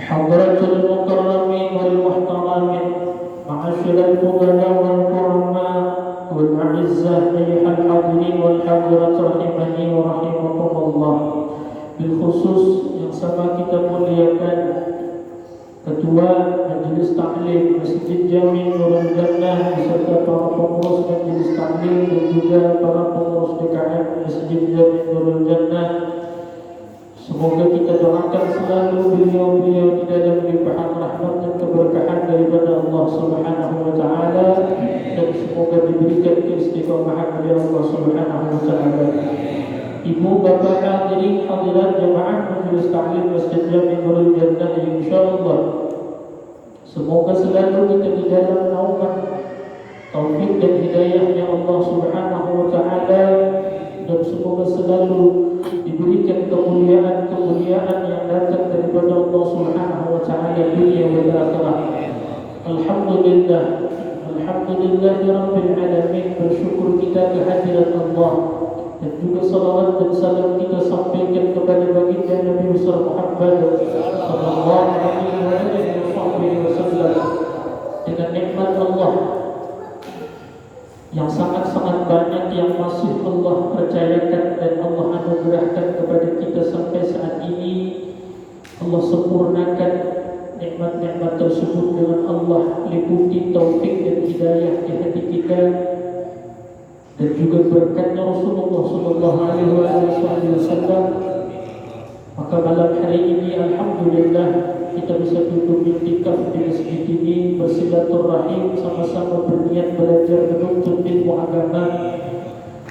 حضرة المكرمين والمحترمين معاشر الفضلاء والكرماء والأعزاء أيها الحاضرين والحاضرات rahimani wa rahimakumullah. Bilkhusus yang sama kita muliakan Ketua Majelis Taklim Masjid Jami Nurul Jannah beserta para pengurus Majelis Taklim dan juga para pengurus DKM Masjid Jami Nurul Jannah. Semoga kita doakan selalu beliau-beliau di dalam limpahan rahmat dan keberkahan daripada Allah Subhanahu wa taala, dan semoga diberikan keistiqomahan oleh Allah Subhanahu wa taala. Ibu bapak hadirin hadirat jemaah Majelis Taklim Masjid Jami Nurul Jannah, insyaallah semoga selalu kita di dalam naungan taufik dan hidayahnya Allah Subhanahu wa taala, dan semoga selalu diberikan kemuliaan-kemuliaan yang datang daripada Allah Subhanahu wa taala dunia wal akhirah. Alhamdulillah, alhamdulillahirabbil alamin. Bersyukur kita kehadiran Allah, dan juga salawat dan salam kita sampaikan kepada baginda Nabi besar Muhammad sallallahu alaihi wasallam dengan nikmat Allah yang sangat-sangat banyak yang masih Allah percayakan dan Allah anugerahkan kepada kita sampai saat ini. Allah sempurnakan nikmat-nikmat tersebut dengan Allah liputi taufik dan hidayah di hati kita, dan juga berkatnya Rasulullah sallallahu alaihi wasallam. Maka malam hari ini alhamdulillah kita bisa duduk iktikaf di masjid ini, bersilaturahim, sama-sama berniat belajar menuntut ilmu agama.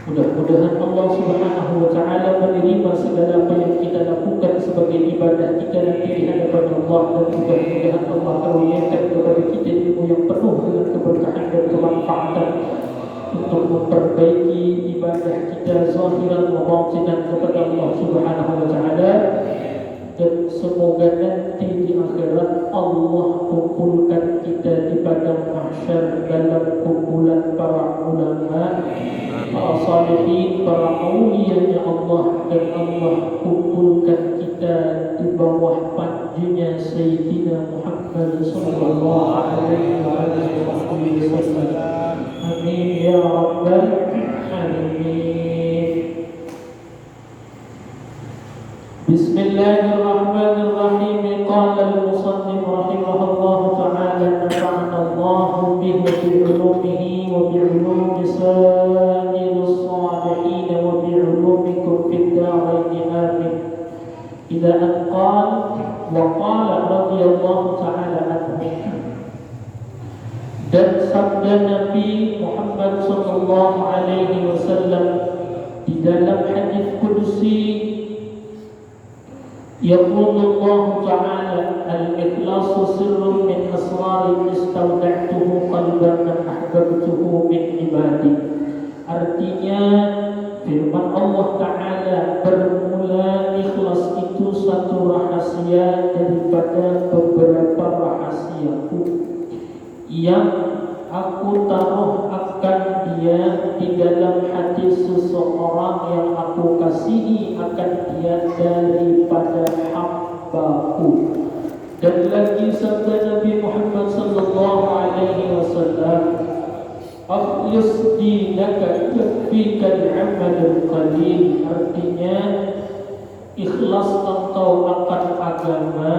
Mudah-mudahan Allah Subhanahu wa taala menerima segala apa yang kita lakukan sebagai ibadah kita nanti di hadapan Allah, dan mudah-mudahan Allah karuniakan kepada kita ilmu yang penuh dengan keberkahan dan kemanfaatan untuk memperbaiki ibadah kita zahiran wa batinan kepada Allah Subhanahu wa taala. Dan semoga nanti di akhirat Allah kumpulkan kita di padang mahsyar dalam kumpulan para ulama, para salihin, para auliya Allah, dan Allah kumpulkan kita di bawah panjinya Sayyidina Muhammad sallallahu alaihi wasallam. Amin ya rabbal alamin. Bismillahirrahmanirrahim. Qala al-musannif rahimahullahu ta'ala, nafa'ana Allahu bihi wa bi'ulumihi wa bi'ulumi sa'irus salihin wa bi'ulumikum fid darain amin. Ila an qala wa qala radhiyallahu ta'ala anhu. Dan sabda Nabi Muhammad sallallahu alaihi wasallam di dalam hadis qudsi, يقول الله تعالى الإخلاص سر من أسرار استودعته قلبا من أحببته من عبادي. Artinya firman Allah Ta'ala, bermula ikhlas itu satu rahasia daripada beberapa rahasiaku yang aku taruh akan dia di dalam hati seseorang yang aku kasihi akan dia daripada hambaku. Dan lagi sabda Nabi Muhammad sallallahu alaihi wasallam, akhlis dinaka yakfikal amalul qalil. Artinya ikhlas engkau akan agama,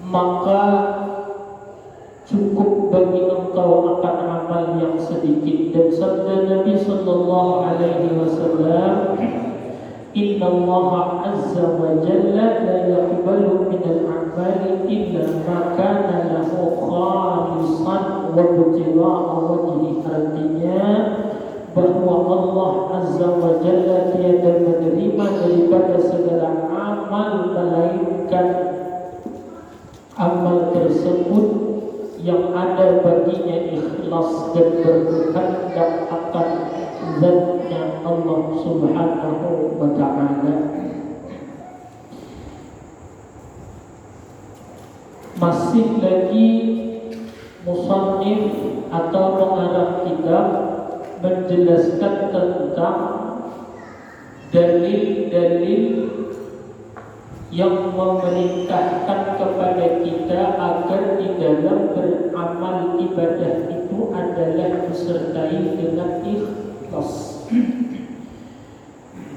maka cukup bagi engkau akan amal yang sedikit. Dan sabda Nabi sallallahu alaihi wasallam, inna Allah azza wa jalla la yaqbalu min al-a'mali illa ma kana lahu khalisan wa ibtigha'a wajhi. Artinya bahwa Allah azza wa jalla tiada menerima daripada segala amal melainkan amal tersebut yang ada baginya ikhlas dan berkehendak akan zatnya Allah Subhanahu wa ta'ala. Masih lagi musannif atau pengarang kitab menjelaskan tentang dalil-dalil yang memerintahkan kepada kita agar di dalam beramal ibadah itu adalah disertai dengan ikhlas.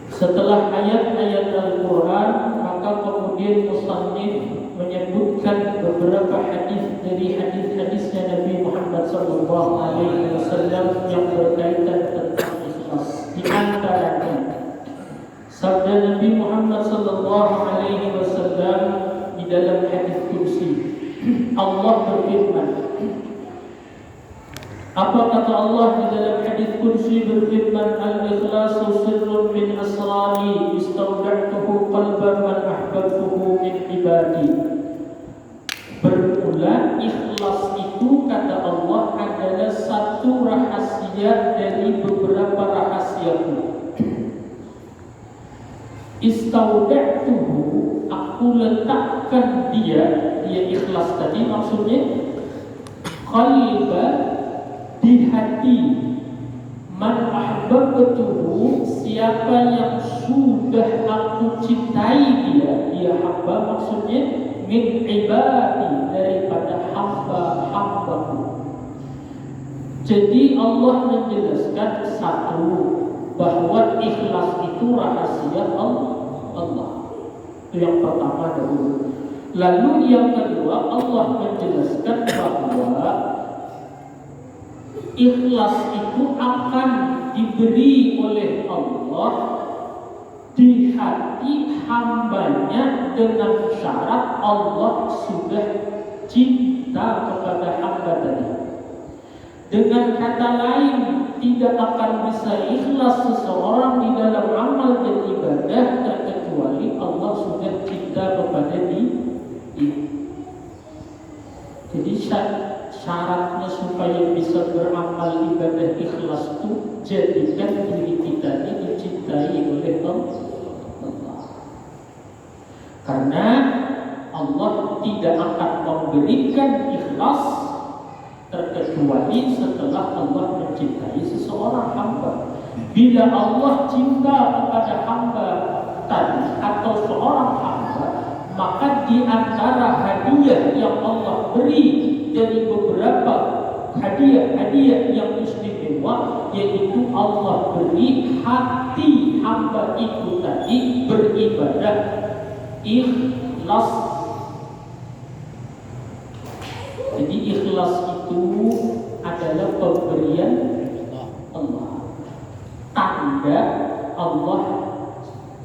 Setelah ayat-ayat Al-Quran, maka kemudian musannif menyebutkan beberapa hadis dari hadis-hadisnya Nabi Muhammad SAW yang berkaitan tentang ikhlas. Di antaranya sabda Nabi Muhammad SAW di dalam hadis kursi, Allah berfirman. Apa kata Allah di dalam hadis kursi berfirman, al-ikhlasu sirrun min asrari istawda'tuhu qalban man ahbabtuhu min ibadi. Bermula ikhlas itu kata Allah adalah satu rahasia dari beberapa rahasiaku. Istawda'tuhu, aku letakkan dia ikhlas tadi maksudnya qalban, di hati man ahbabtuhu, siapa yang sudah aku cintai dia hamba maksudnya min ibadi, daripada hamba-hambaku. Jadi Allah menjelaskan satu, bahwa ikhlas itu rahasia Allah. Itu yang pertama dahulu. Lalu yang kedua, Allah menjelaskan bahwa ikhlas itu akan diberi oleh Allah di hati hambanya dengan syarat Allah sudah cinta kepada hamba tadi. Dengan kata lain, tidak akan bisa ikhlas seseorang di dalam amal dan ibadah terkecuali Allah sudah cinta kepada dia. Jadi syaratnya supaya bisa beramal ibadah ikhlas itu jadikan diri kita ini dicintai oleh Allah. Karena Allah tidak akan memberikan ikhlas terkecuali setelah Allah mencintai seseorang hamba. Bila Allah cinta kepada hamba tadi atau seorang hamba, maka di antara hadiah yang Allah beri dari beberapa hadiah yang istimewa, yaitu Allah beri hati hamba itu tadi beribadah ikhlas. Jadi ikhlas itu adalah pemberian Allah, tanda Allah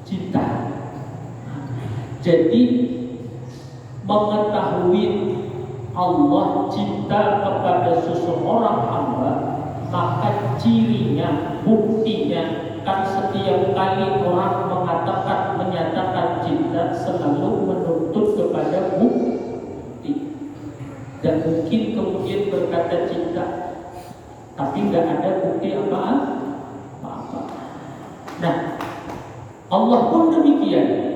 cinta. Jadi mengetahui Allah cinta kepada seseorang hamba, maka cirinya, buktinya, kan setiap kali orang menyatakan cinta selalu menuntut kepada bukti. Dan mungkin kemudian berkata cinta, tapi nggak ada bukti apa-apa. Nah, Allah pun demikian.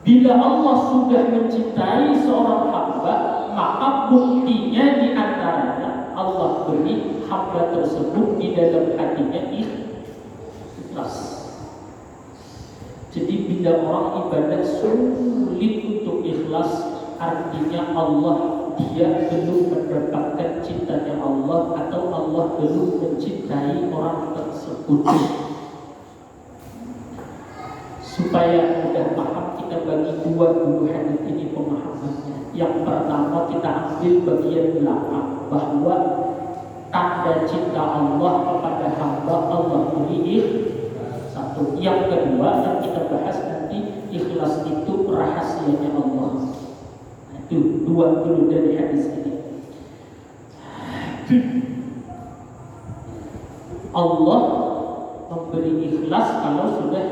Bila Allah sudah mencintai seorang hamba, maka buktinya di antaranya Allah beri hamba tersebut di dalam hatinya ikhlas. Jadi bila orang ibadah sulit untuk ikhlas, artinya dia belum mendapatkan cintanya Allah, atau Allah belum mencintai orang tersebut. Supaya mudah paham, kita bagi dua dulu hadis ini pemahamannya. Yang pertama kita ambil bagian belakang, bahwa tanda cinta Allah kepada hamba Allah beri satu. Yang kedua yang kita bahas nanti, ikhlas itu rahasianya Allah. Itu dua dulu dari hadis ini. Allah memberi ikhlas kalau sudah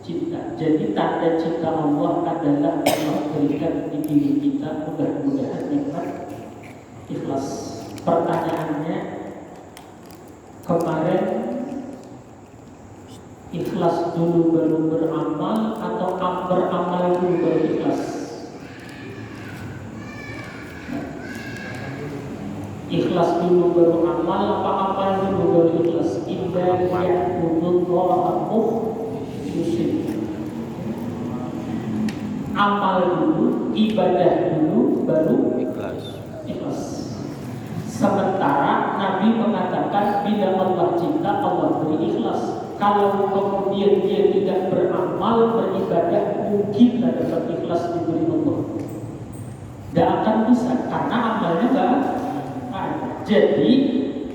cinta. Jadi tanda cinta Allah adalah Allah berikan di diri kita, mudah-mudahan nikmat ikhlas. Pertanyaannya, kemarin ikhlas dulu baru beramal atau beramal dulu baru ikhlas? Ikhlas dulu baru amal, apa amal dulu baru ikhlas? Inna ya'budullaha mukhlishin. Amal dulu, ibadah dulu, baru Ikhlas. ikhlas. Sementara Nabi mengatakan bila Allah cinta, Allah beri ikhlas. Kalau kemudian dia tidak beramal, beribadah, mungkinlah dapat ikhlas diberi Allah. Tidak akan bisa karena amalnya tidak ada. Jadi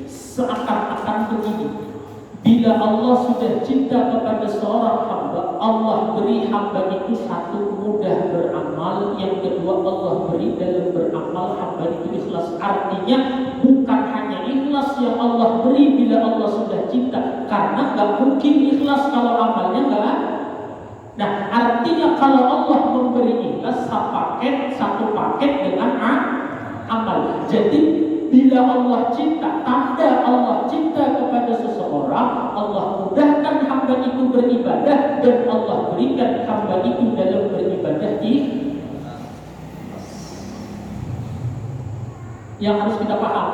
seakan-akan begini, bila Allah sudah cinta kepada seorang hamba, Allah beri hamba itu satu, mudah beramal. Yang kedua, Allah beri dalam beramal hamba itu ikhlas. Artinya bukan hanya ikhlas yang Allah beri bila Allah sudah cinta, karena gak mungkin ikhlas kalau amalnya gak ada. Nah, artinya kalau Allah memberi ikhlas satu paket dengan amal. Jadi bila Allah cinta, tanda Allah cinta kepada seseorang, Allah mudahkan hamba itu beribadah dan Allah berikan hamba itu dalam beribadah yang harus kita paham.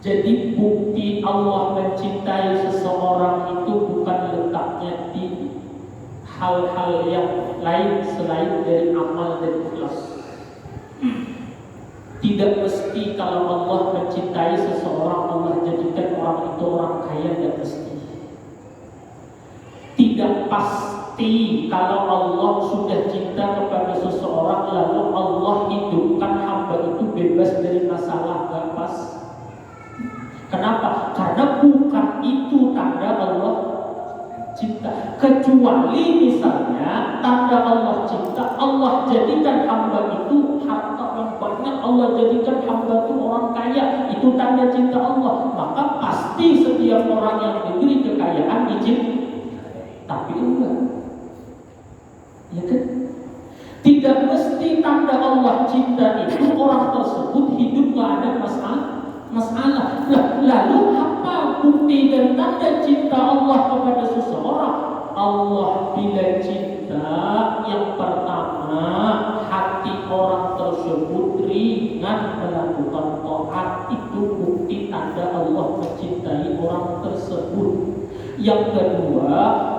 Jadi bukti Allah mencintai seseorang itu bukan letaknya di hal-hal yang lain selain dari amal dan ikhlas. Tidak mesti kalau Allah mencintai seseorang, Allah jadikan orang itu orang kaya, tidak mesti. Tidak pasti kalau Allah sudah cinta kepada seseorang lalu Allah hidupkan hamba itu bebas dari masalah, gak pas. Kenapa? Karena bukan itu tanda Allah cinta. Kecuali misalnya tanda Allah cinta, Allah jadikan hamba itu harta yang banyak, Allah jadikan hamba itu orang kaya, itu tanda cinta Allah. Maka pasti setiap orang yang diberi kekayaan izin. Tapi enggak, ya kan? Tidak mesti tanda Allah cinta itu orang tersebut hidup gak ada masalah. Lalu apa bukti dan tanda cinta Allah kepada seseorang? Allah bila cinta, yang pertama hati orang tersebut ringan melakukan taat, itu bukti tanda Allah mencintai orang tersebut. Yang kedua,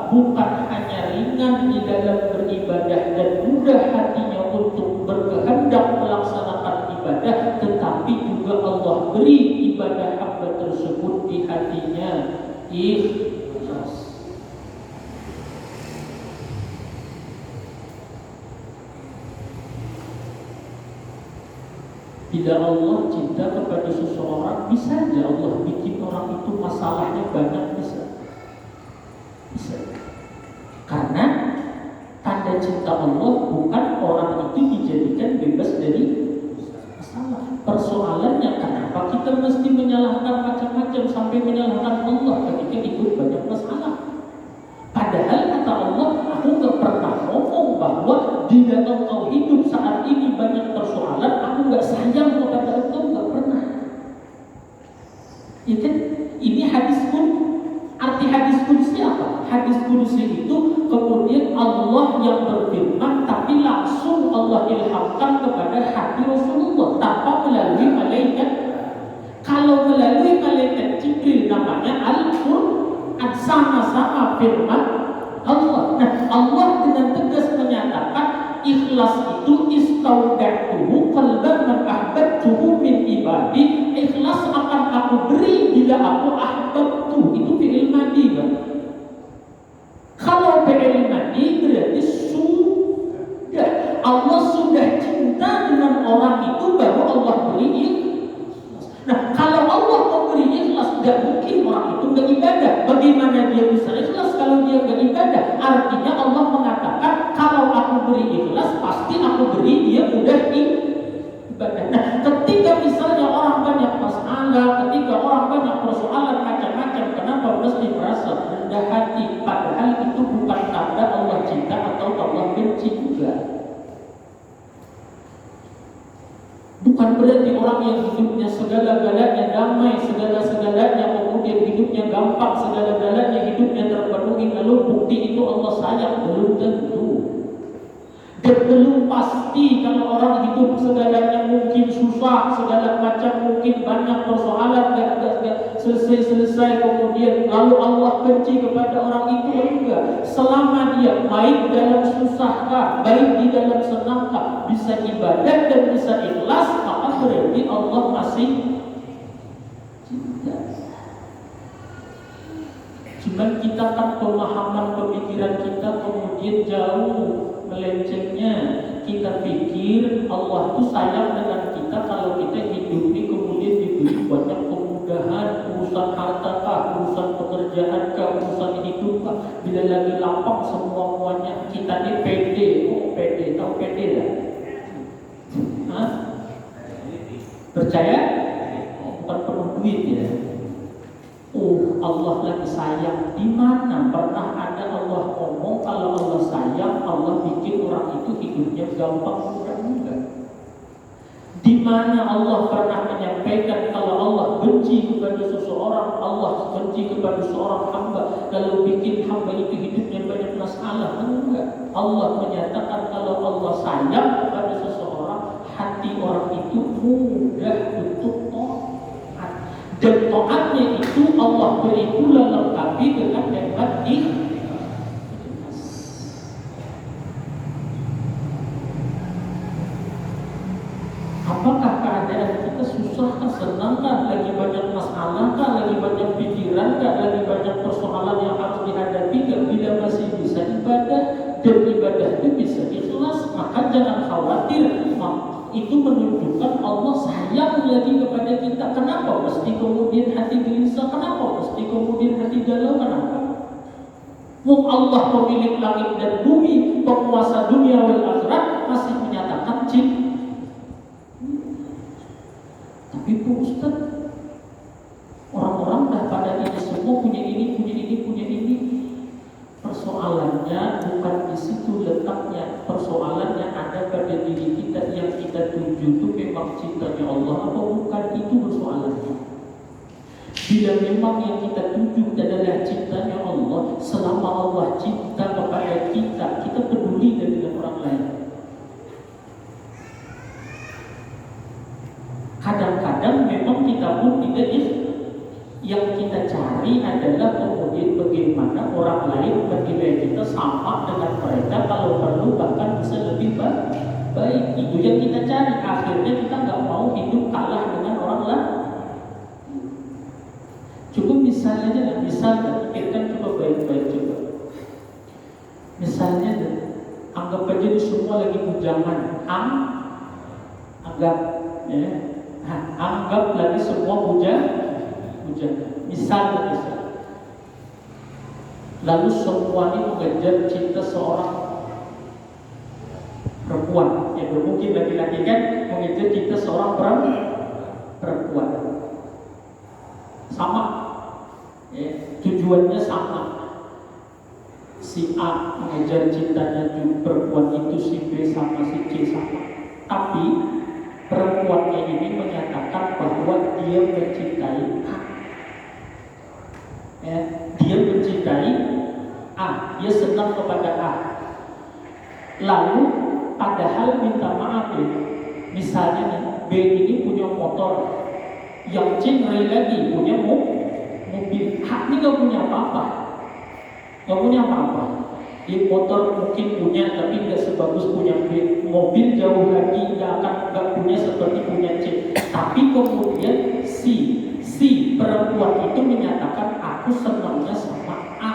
bukan hanya ringan di dalam beribadah dan mudah hatinya untuk berkehendak melaksanakan ibadah, tetapi juga Allah beri ibadah hamba tersebut di hatinya ikhlas. Bila Allah cinta kepada seseorang, bisa saja Allah bikin orang itu masalahnya banyak, bisa. Karena tanda cinta Allah bukan orang itu dijadikan bebas dari masalah. Persoalannya kenapa kita mesti menyalahkan macam-macam sampai menyalahkan Allah ketika ikut banyak masalah? Padahal kata Allah, aku gak pernah ngomong bahwa di dalam kau hidup saat ini banyak persoalan, aku gak sayang kepada engkau, gak pernah. Ya kan? Ini hadis pun. Arti hadis kursi apa? Hadis kursi itu kemudian Allah yang berfirman, tapi langsung Allah ilhamkan kepada hati Rasulullah tanpa melalui malaikat. Kalau melalui malaikat Jibril namanya Al-Qur'an, sama-sama firman Allah. Nah, Allah dengan tegas menyatakan ikhlas itu istauda'tuhu qalban man ahbabtuhu min ibadi. Ikhlas akan aku beri bila aku ahbabtu. Itu fi'il madi, kan? Kalau fi'il madi berarti sudah Allah sudah cinta dengan orang itu, baru Allah beri ikhlas. Nah, kalau Allah memberi ikhlas, gak mungkin orang itu gak ibadah. Bagaimana dia bisa ikhlas kalau dia gak ibadah? Artinya Allah mengatakan, kalau aku beri ikhlas, pasti aku beri dia mudah ibadah. Nah, ketika misalnya orang banyak masalah, ketika orang banyak persoalan macam-macam, kenapa mesti merasa rendah hati? Padahal itu bukan tanda Allah cinta atau Allah benci juga. Bukan berarti orang yang hidupnya segala-galanya damai, segala-galanya kemudian hidupnya gampang, segala-galanya hidupnya terpenuhi, lalu bukti itu Allah sayang. Belum tentu. Dan belum pasti kalau orang hidup segalanya mungkin susah, segala macam mungkin banyak persoalan gak selesai kemudian lalu Allah benci kepada orang itu. Enggak. Selama dia baik dalam susahkah, baik di dalam senangkah, bisa ibadah dan bisa ikhlas, maka berarti Allah masih cinta. Cuman kita kan pemahaman pemikiran kita kemudian jauh melencengnya. Kita pikir Allah itu sayang dengan kita kalau kita hidup ini kemudian diberi banyak kemudahan, urusan harta, urusan pekerjaan, urusan hidup. Bila lagi lapang semuanya kita ini pede. Oh pede, tahu pede lah? Hah? Percaya? Oh, bukan penuh duit ya. Oh, Allah lagi sayang. Di mana pernah ada Allah ngomong kalau Allah sayang, Allah bikin orang itu hidupnya gampang, mudah? Di mana Allah pernah menyampaikan kalau Allah benci kepada seseorang, Allah benci kepada seorang hamba, kalau bikin hamba itu hidupnya banyak masalah? Enggak. Allah menyatakan kalau Allah sayang kepada seseorang, hati orang itu mudah untuk dan taatnya itu Allah beri pula lengkapi dengan nikmat ikhlas. Apakah keadaan kita susah kah, senang kah, lagi banyak masalah kah, lagi banyak pikiran kah, lagi banyak persoalan yang harus dihadapi kah? Bila masih bisa ibadah dan ibadah itu bisa ikhlas, maka jangan khawatir. Itu menunjukkan Allah sayang lagi kepada kita. Kenapa mesti kemudian hati gelisah? Kenapa mesti kemudian hati galau? Kenapa? Allah pemilik langit dan bumi, penguasa dunia wal akhirat, masih menyatakan cinta. Tapi Pak Ustaz, orang-orang dah pada ini semua punya ini, punya ini, punya ini. Persoalannya bukan di situ letaknya. Persoalannya ada pada diri kita yang kita tuju itu memang cintanya Allah atau bukan, itu persoalannya. Bila memang yang kita tuju adalah cintanya Allah, selama Allah cinta kepada kita, kita peduli dengan orang lain. Kadang-kadang memang kita pun tidak yang kita cari adalah kemudian bagaimana orang lain menilai kita sama dengan mereka, kalau perlu bahkan bisa lebih baik. Itu yang kita cari. Akhirnya kita nggak mau hidup kalah dengan orang lain. Cukup misalnya aja, misalnya pikirkan coba baik-baik coba. Misalnya anggap aja ini semua lagi bujangan. Anggap ya. Anggap lagi semua bujangan. Misalnya. Lalu semua ini mengejar cinta seorang perempuan. Ya mungkin laki-laki kan mengejar cinta seorang perempuan. Sama. Ya, tujuannya sama. Si A mengejar cintanya perempuan itu, si B sama, si C sama. Tapi perempuannya ini menyatakan bahwa dia mencintai A. Ya, dia mencintai A, dia senang kepada A. Lalu padahal minta maaf ya, misalnya nih, B ini punya motor, yang C ngeri lagi punya mobil. A ini gak punya apa-apa, gak punya apa-apa. Dia motor mungkin punya tapi gak sebagus punya B. Mobil jauh lagi gak punya seperti punya C. Tapi kemudian si perempuan itu menyatakan aku senangnya sama A.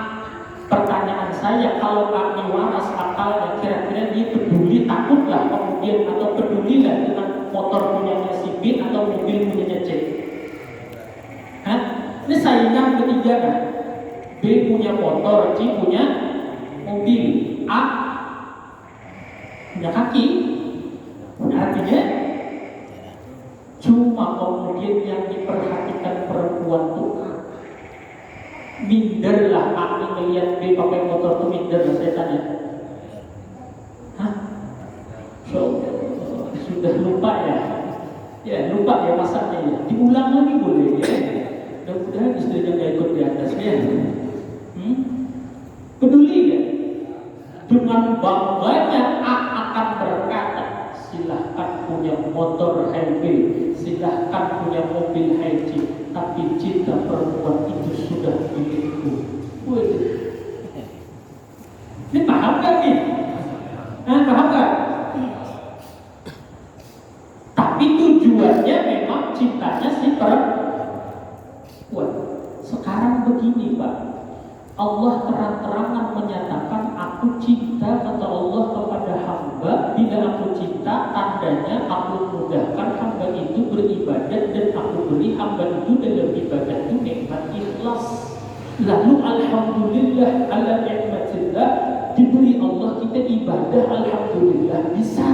Pertanyaan saya, kalau A ini waras akalnya, kira-kira dia peduli, takutlah kemudian, atau pedulilah dengan motor punyanya si B atau mobil punyanya C? Hah? Ini saingan ketiga kan? B punya motor, C punya mobil, A punya kaki. Artinya cuma kemudian yang diperhatikan perempuan itu minderlah. A ini melihat B pakai motor itu minder, saya tanya. Hah? Sudah lupa ya? Ya lupa ya masanya ya. Diulang lagi boleh ya. Mudah-mudahan istrinya gak ikut di atasnya. Peduli ya? Dengan bangganya A akan berkata, punya motor Hilux, silahkan punya mobil Hilux, tapi cinta perempuan itu sudah milikku. Waduh. Ini paham gak nih? Paham gak? Tapi tujuannya memang cintanya si perempuan. Sekarang begini Pak, Allah terang-terangan menyatakan aku cinta, kata Allah kepada hamba. Bila aku cinta, tandanya aku mudahkan hamba itu beribadat, dan aku beri hamba itu dalam ibadah itu nikmat ikhlas. Lalu alhamdulillah ala nikmatillah, diberi Allah kita ibadah alhamdulillah bisa.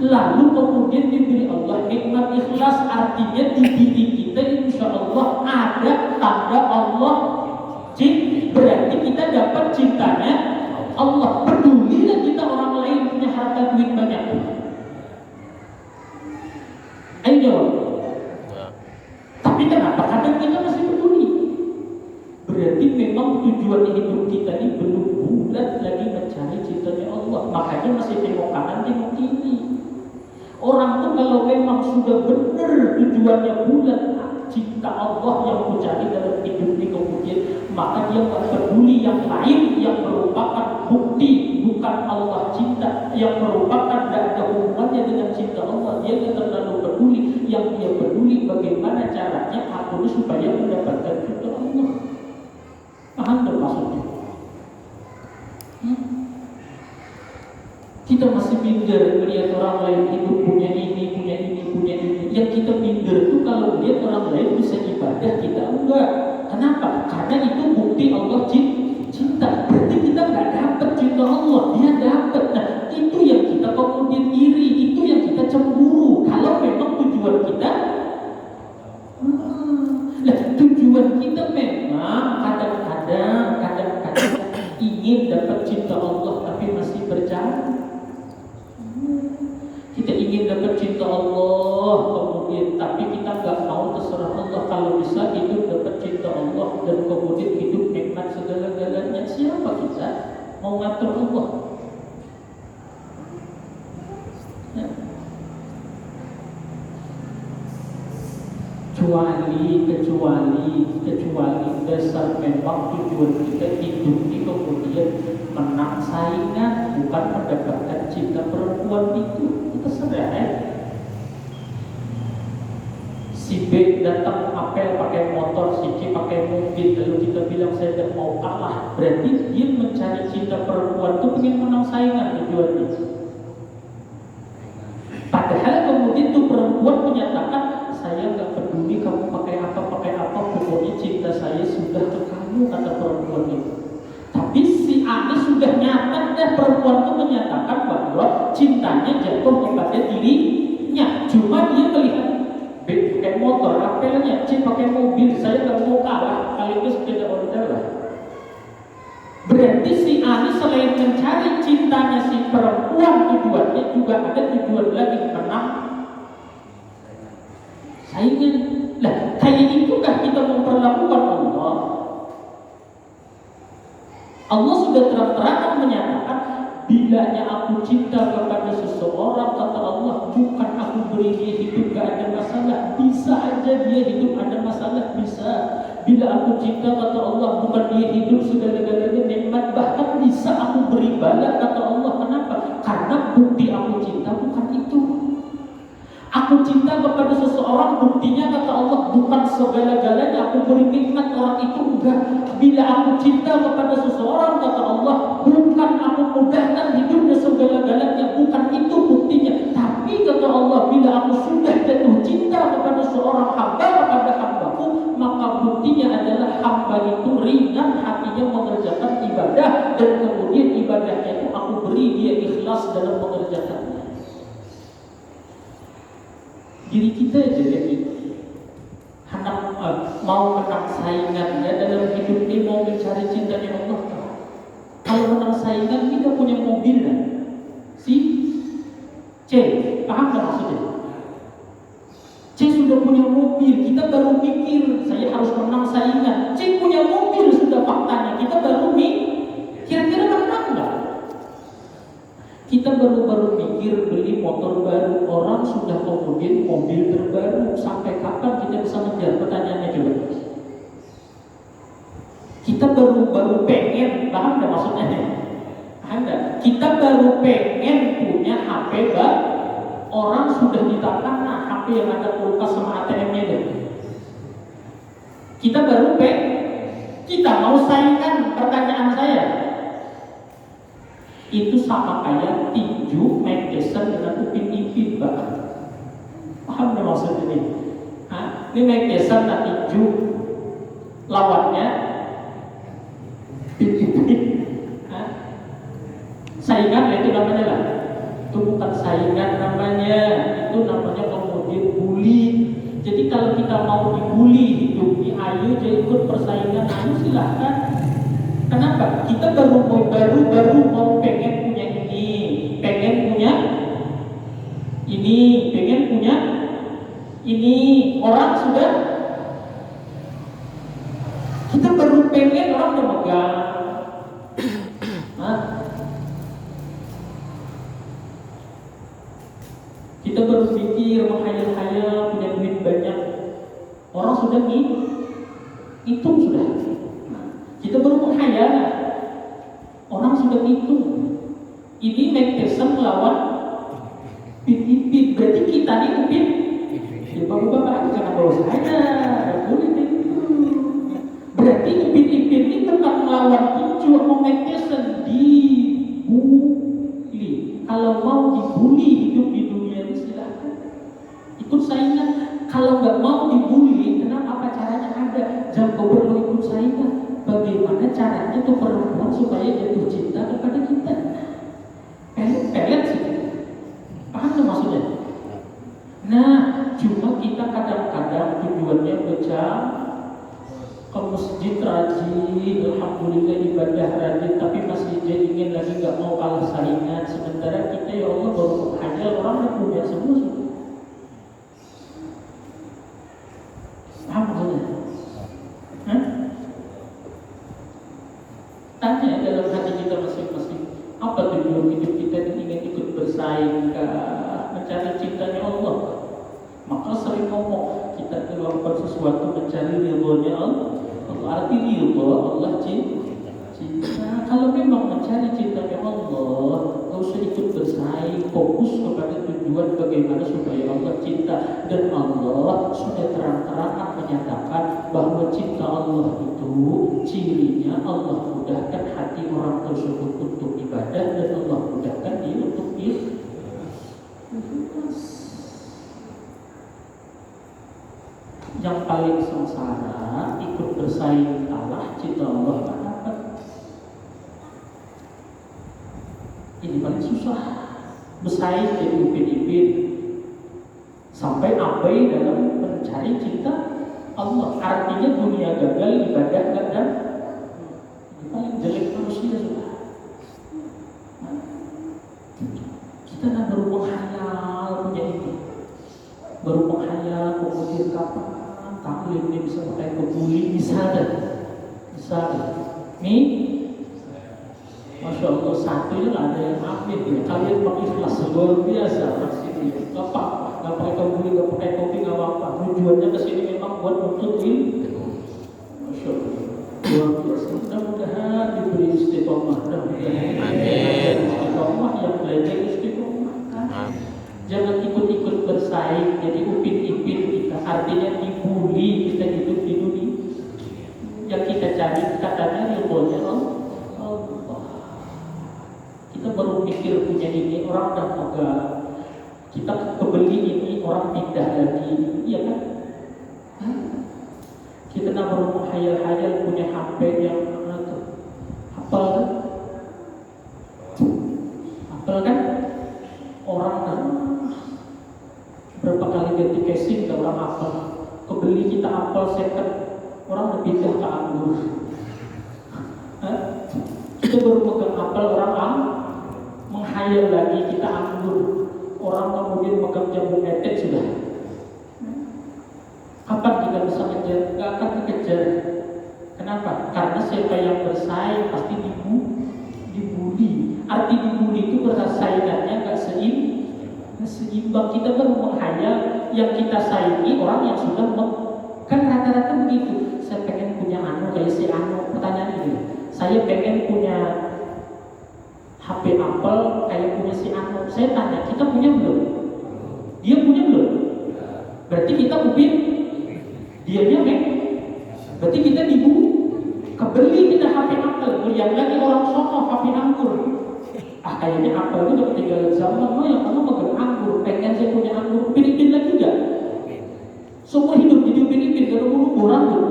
Lalu kemudian diberi Allah nikmat ikhlas, artinya di diri kita insya Allah ada tanda Allah cinta. Berarti kita dapat cintanya Allah. Pedulilah kita orang lain punya harta duit banyak. Ayo jawab. Tapi kenapa kadang kita masih peduli? Berarti memang tujuan hidup kita ini belum bulat lagi mencari cintanya Allah. Makanya masih tengok kanan tengok kiri. Orang tuh kalau memang sudah benar tujuannya bulat, cinta Allah yang mencari dalam hidup ini, kemudian maka dia tak peduli yang lain yang merupakan bukti bukan Allah cinta, yang merupakan tidak ada hubungannya dengan cinta Allah. Dia tidak terlalu peduli. Yang dia peduli bagaimana caranya aku supaya mendapatkan cinta Allah. Paham tak maksudnya? Kita masih minder melihat orang lain hidup punya ini, punya ini, punya ini. Yang kita minder itu kalau melihat orang lain bisa ibadah, kita enggak. Kenapa? Karena itu bukti Allah cinta. Berarti kita nggak dapat cinta Allah, dia dapat. Nah, itu yang kita kemudian iri, itu yang kita cemburu. Kalau memang tujuan kita, tujuan kita memang kadang-kadang ingin dapat cinta Allah, tapi masih berjalan. Kita ingin dapat cinta Allah, kemudian tapi kita nggak mau terserah Allah. Kalau bisa hidup dapat cinta Allah dan kemudian hidup nikmat segala-galanya. Siapa kita mau ngatur Allah? Ya. Kecuali dasar memang tujuan kita hidup ini kemudian menang saingan, bukan mendapatkan cinta perempuan itu terserah ya. Si B datang apel pakai motor, si C pakai mobil, lalu kita bilang saya tidak mau kalah. Berarti dia mencari cinta perempuan itu ingin menang saingan tujuannya. Padahal kemudian tuh perempuan menyatakan saya nggak peduli kamu pakai apa, pokoknya cinta saya sudah ke kamu, kata perempuan itu. Tapi si A ini sudah nyata dan perempuan itu menyatakan bahwa cintanya jatuh kepada dirinya. Cuma dia melihat B pakai motor, apelnya, C pakai mobil, saya nggak mau kalah, kali itu sepeda order lah. Berarti si A ini selain mencari cintanya si perempuan, tujuannya juga ada tujuan lagi, menang saingan. Lah, kayak itukah kita memperlakukan Allah? Allah sudah terang-terangan menyatakan, bilanya aku cinta kepada seseorang, kata Allah, bukan aku beri dia hidup gak ada masalah. Bisa aja dia hidup ada masalah, bisa. Bila aku cinta, kata Allah, bukan dia hidup segala-galanya nikmat, bahkan bisa aku beri bala, kata Allah. Kenapa? Karena bukti aku cinta bukan itu. Aku cinta kepada seseorang, buktinya kata Allah bukan segala-galanya aku beri nikmat orang itu, enggak. Bila aku cinta kepada seseorang, kata Allah, bukan aku mudahkan hidupnya segala-galanya, bukan itu buktinya. Tapi kata Allah, bila aku sudah jatuh cinta kepada seorang hamba, kepada hambaku, maka buktinya adalah hamba itu ringan hatinya mengerjakan ibadah, dan kemudian ibadahnya itu aku beri dia ikhlas dalam mengerjakannya. Diri kita aja jadi hendak mau menang saingan ya dalam hidup ini, mau mencari cintanya Allah. Kalau menang saingan kita punya mobil kan? Si C, paham tak maksudnya? C sudah punya mobil, kita baru mikir saya harus menang saingan. C punya mobil sudah faktanya, kita baru mikir kira-kira menang nggak? Kita baru-baru mikir beli motor baru, orang sudah kemudian mobil terbaru. Sampai kapan kita bisa mengejar? Pertanyaannya coba. Kita baru pengen, paham nggak maksudnya? Paham nggak? Kita baru pengen punya HP baru, orang sudah di tangan HP yang ada kulkas sama ATM-nya deh. Kita baru kita mau saingan. Pertanyaan saya, itu sama kayak tinju Mike Tyson dengan Upin Ipin, Pak. Paham nggak maksud ini? Ini Mike Tyson dan tinju, lawannya Upin Ipin. Saingan itu namanya lah. Itu bukan saingan namanya, itu namanya kemudian bully. Jadi kalau kita mau dibully hidup, ayo jadi ikut persaingan, ayo silahkan. Kenapa? Kita baru mau pengen punya ini, pengen punya ini, pengen punya ini. Orang sudah, kita baru pengen, orang udah megang. Kita baru pikir, menghayal-hayal, punya duit banyak. Orang sudah hitung sudah. Kita baru menghayal, orang sudah hitung. Ini Mike Tyson melawan Upin. Berarti kita nih Upin. Ya bapak-bapak jangan bawa saya, boleh itu. Berarti Upin ini bukan melawan tinju atau Mike Tyson, dibully. Kalau mau dibully hidup di dunia ini silahkan ikut saingan. Kalau nggak mau dibully, kenapa? Apa caranya? Ada. Jangan kau perlu ikut saingan. Bagaimana caranya tuh perempuan supaya jatuh cinta kepada kita? Pelet sih. Paham tuh maksudnya? Nah, cuma kita kadang-kadang tujuannya baca ke masjid rajin, alhamdulillah ibadah rajin, tapi masih ingin lagi nggak mau kalah saingan. Sementara kita ya Allah baru menghayal, orang yang punya semua sudah. Paham maksudnya? Tanya dalam hati kita masing-masing, apa tujuan hidup kita yang ingin ikut bersaing mencari cintanya Allah? Maka sering ngomong kita melakukan sesuatu mencari ridhonya Allah. Arti ridho Allah cinta. Kalau memang mencari cintanya Allah, nggak usah ikut bersaing, fokus kepada tujuan bagaimana supaya Allah cinta. Dan Allah sudah terang-terangan menyatakan bahwa cinta Allah itu cirinya Allah mudahkan hati orang tersebut untuk ibadah, dan Allah mudahkan dia untuk ikhlas. Yang paling sengsara ikut bersaing kalah, cinta Allah tak dapat. Ini paling susah, bersaing jadi Upin sampai abai dalam mencari cinta Allah. Artinya dunia gagal, ibadah gagal. Ini paling jelek manusia sudah. Kita kan baru menghayal punya ini, baru menghayal kemudian kapan taklim ini bisa pakai kebuli, bisa ada. Nih, Masya Allah, satu itu ada yang ambil ya. Kalian pakai ikhlas luar biasa sini. Nggak pakai kebuli, nggak pakai kopi, nggak apa-apa. Tujuannya kesini memang buat untuk ini. Masya Allah, luar biasa. Mudah-mudahan diberi istiqomah. Istiqomah yang belajar istiqomah. Jangan ikut-ikut bersaing jadi Upin Ipin kita. Artinya dibully kita hidup di dunia. Yang kita cari katanya ridhonya Allah. Kita baru pikir punya ini, orang udah pegang. Kita kebeli ini, orang pindah lagi, iya kan? Kita baru menghayal-hayal punya HP yang mana tuh? Hafal kan? Orang kan berapa kali ganti casing gak orang hafal. Kebeli kita hafal second, orang udah pindah ke anggur. Kita baru pegang hafal, orang menghayal lagi kita anggur. Orang kemudian pegang jambu metek sudah. Kapan kita bisa kejar? Gak akan dikejar. Kenapa? Karena siapa yang bersaing pasti dibully. Arti dibully itu persaingannya nggak seimbang. Kita baru menghayal yang kita saingi orang yang sudah kan rata-rata begitu. Saya pengen punya kayak si pertanyaan ini. Saya pengen punya HP Apple kayak punya si Saya tanya, kita punya belum? Dia punya belum? Berarti kita upin, dianya berarti kita kebeli kita HP Apple, yang lagi orang sono HP anggur. Kayaknya Apple itu udah ketinggalan zaman, yang kamu megang anggur, pengen saya punya anggur, upin lagi gak? Semua hidup jadi upin-upin, gak ada bulu rambut.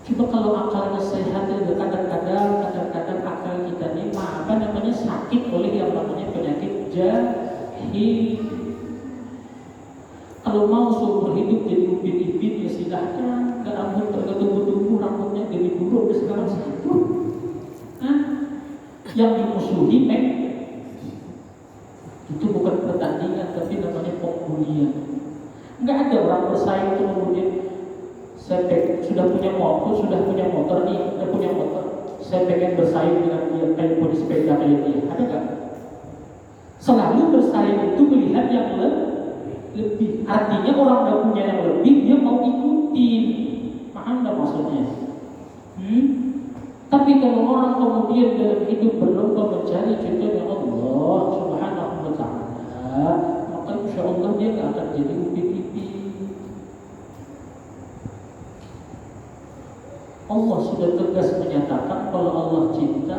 Coba kalau akalnya sehat, kadang-kadang akal kita ini sakit oleh yang namanya penyakit jahil. Kalau mau seumur hidup jadi upin-ipin ya silahkan, gak rambut tergantung rambutnya jadi buruk segala satu. Yang dimusuhi itu bukan pertandingan tapi namanya pembulian. Nggak ada orang bersaing kemudian saya sudah punya motor nih, saya pengen bersaing dengan dia kayak punya sepeda kayak dia. Ada nggak? Selalu bersaing itu melihat yang lebih. Artinya orang udah punya yang lebih, dia mau ikutin. Paham nggak maksudnya? Tapi kalau orang kemudian dalam hidup berlomba mencari contohnya Allah Subhanahu wa Ta'ala, maka insya Allah dia nggak akan jadi upin-ipin. Allah sudah tegas menyatakan kalau Allah cinta,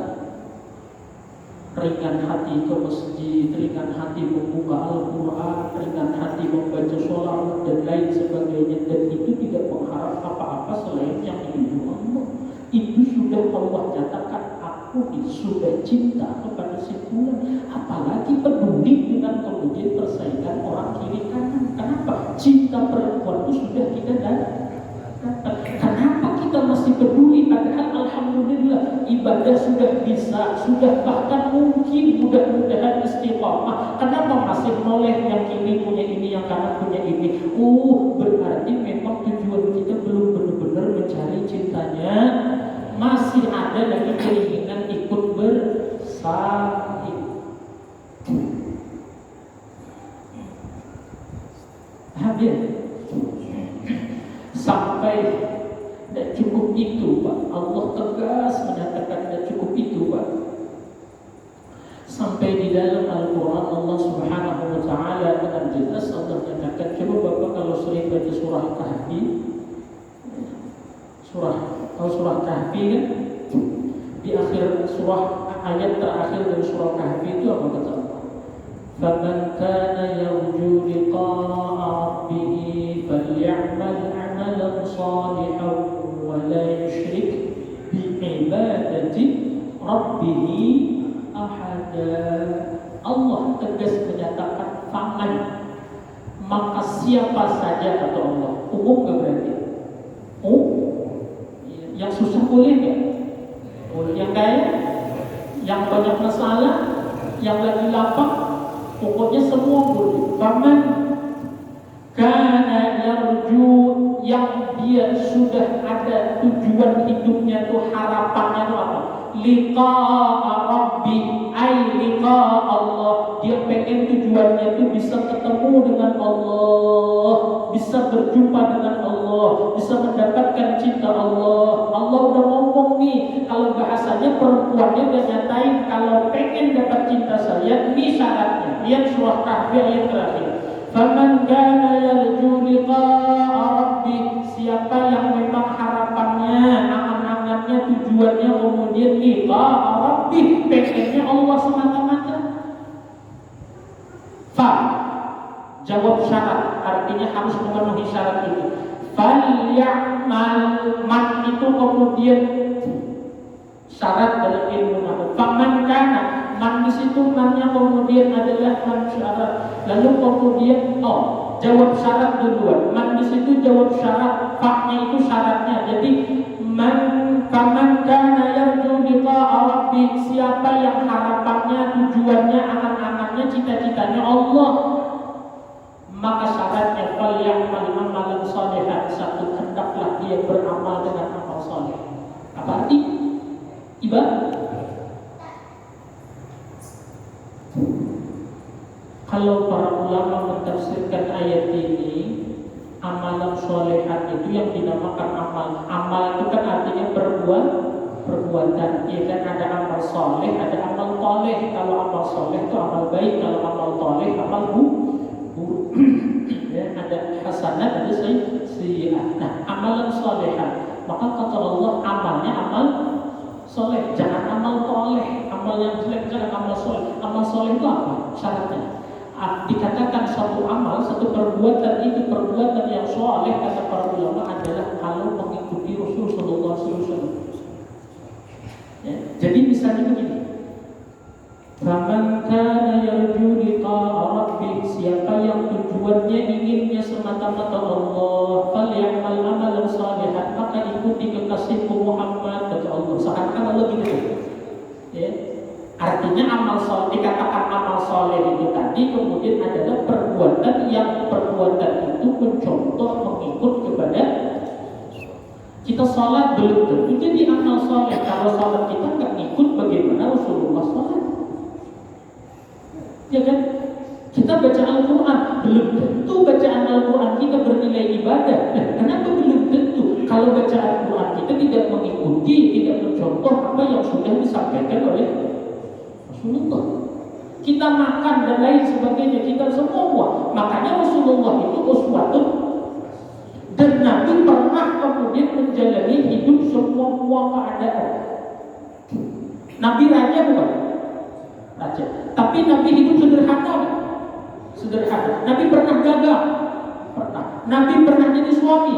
ringan hati ke masjid, ringan hati membuka Al-Quran, ringan hati membaca sholawat dan lain sebagainya, dan itu tidak mengharap apa-apa selain yang diridhoi Allah. Itu sudah Allah nyatakan, aku sudah cinta kepada si fulan, apalagi peduli dengan kemudian persaingan orang kiri kanan. Kenapa? Cinta perempuan itu sudah kita dapat. Kenapa kita masih peduli? Padahal alhamdulillah ibadah sudah bisa, sudah bahkan mungkin mudah-mudahan istiqamah. Kenapa masih noleh yang kiri punya ini, yang kanan punya ini? Berarti memang tujuan kita belum benar-benar mencari cintanya. Masih ada lagi keinginan ikut bersaing. Hadir. Sampai tidak cukup itu, Pak. Allah tegas menyatakan tidak cukup itu, Pak. Sampai di dalam Al-Quran Allah Subhanahu wa Ta'ala dengan jelas Allah menyatakan, coba Bapak kalau sering baca surah Kahfi, surah Kahfi kan, di akhir surah, ayat terakhir dari surah Kahfi itu apa kata Allah? فَمَنْ كَانَ يَرْجُو لِقَاءَ رَبِّهِ فَلْيَعْمَلْ عَمَلًا صَالِحًا وَلَا يُشْرِكْ بِعِبَادَةِ رَبِّهِ أَحَدًا. Allah tegas menyatakan faman, maka siapa saja, atau Allah umum gak berarti? Yang susah boleh gak? Yang kaya, yang banyak masalah, yang lagi lapang, pokoknya semua boleh. Faman kana yarju, yang dia sudah ada tujuan hidupnya tuh, harapannya tuh apa? Liqa'a Rabbi, ay liqa'a Allah. Dia pengen tujuannya tuh bisa ketemu dengan Allah, bisa berjumpa dengan Allah, bisa mendapatkan cinta Allah. Allah udah ngomong nih, kalau bahasanya perempuannya udah nyatain, kalau pengen dapat cinta saya, ini syaratnya. Lihat surah Kahfi ayat terakhir. Faman kana yarju liqa'a Rabbi, siapa yang memang harapannya, angan-angannya, tujuannya kemudian liqa'a Rabbi, pengennya Allah semata-mata. Jawab syarat, artinya harus memenuhi syarat itu. Falyamal, man itu kemudian syarat dalam ilmu nahwu. Faman kana, man di situ mannya kemudian adalah man syarat. Lalu kemudian jawab syarat duluan. Man di situ jawab syarat, faknya itu syaratnya. Jadi faman kana yarju liqa'a Rabbi, siapa yang harapannya, tujuannya, angan-angannya, cita-citanya Allah, maka syaratnya falyamal amalan shalihan, satu, hendaklah dia beramal dengan amal saleh. Apa arti? Kalau para ulama mentafsirkan ayat ini, amalan solehan itu yang dinamakan amal. Amal itu kan artinya perbuatan. Ya kan, ada amal soleh, ada amal toleh. Kalau amal soleh itu amal baik, kalau amal toleh amal buruk. Ya, ada hasanat, ada sayyi'at. Nah, amalan solehan, maka kata Allah amalnya amal soleh, jangan amal toleh. Amal yang jelek jangan amal soleh. Amal soleh itu apa syaratnya? Dikatakan satu amal, satu perbuatan itu perbuatan yang soleh, kata para ulama adalah kalau mengikuti Rasul Sallallahu Alaihi Wasallam. Ya, jadi misalnya begini, faman kana yarju liqa'a rabbih, siapa yang tujuannya inginnya semata-mata Allah, falyamal amalan salihan, maka ikuti kekasihku Muhammad, kata Allah. Seakan-akan Allah gitu. Ya. Artinya amal soleh, dikatakan amal soleh itu tadi kemudian adalah perbuatan yang perbuatan itu mencontoh mengikut kepada kita. Sholat belum tentu jadi amal soleh kalau sholat kita nggak ngikut bagaimana Rasulullah sholat, ya kan? Kita baca Al-Quran belum tentu bacaan Al-Quran kita bernilai ibadah. Kenapa belum tentu? Kalau baca Al-Quran kita tidak mengikuti, tidak mencontoh apa yang sudah disampaikan oleh Rasulullah. Kita makan dan lain sebagainya, kita semua. Makanya Rasulullah itu uswatun, dan Nabi pernah kemudian menjalani hidup semua keadaan. Nabi raja bukan? Raja. Tapi Nabi hidup sederhana. Sederhana. Nabi pernah gagal. Pernah. Nabi pernah jadi suami.